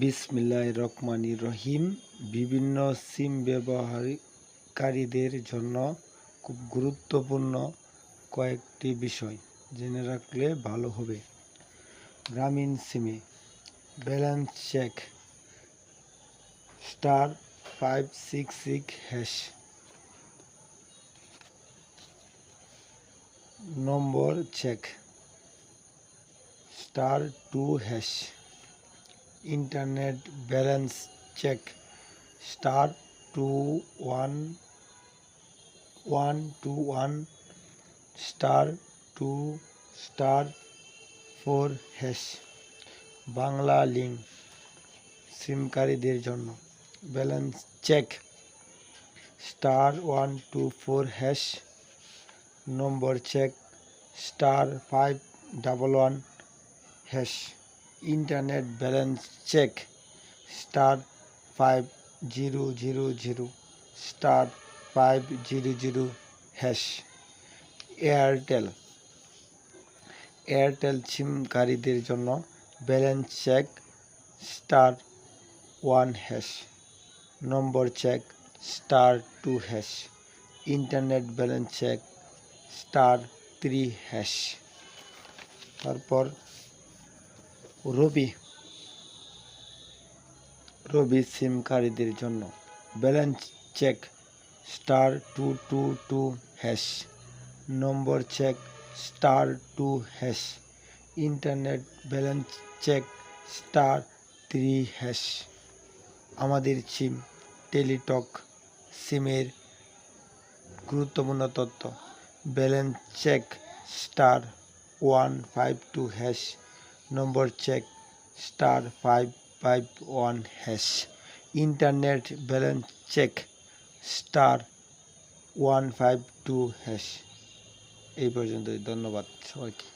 বিসমিল্লাহির রহমানির রহিম। বিভিন্ন সিম ব্যবহারকারীদের জন্য খুব গুরুত্বপূর্ণ কয়েকটি বিষয় জেনে রাখলে ভালো হবে। গ্রামীণ সিমে balance check *566#, number check *2#, internet balance check *121*2*4#, Banglalink সিমকারীদের জন্য balance check *124#, number check *511#, internet balance check *5000*500#। Airtel সিমকারীদের জন্য balance check *1#, number check *2#, internet balance check *3#। তারপর রবি সিমকারীদের জন্য balance check *222#, number check *2#, internet balance check *3#। আমাদের সিম টেলিটক সিমের গুরুত্বপূর্ণ তথ্য: balance check *152#, number check *551#, internet balance check *152#। এই পর্যন্তই। ধন্যবাদ সবাইকে।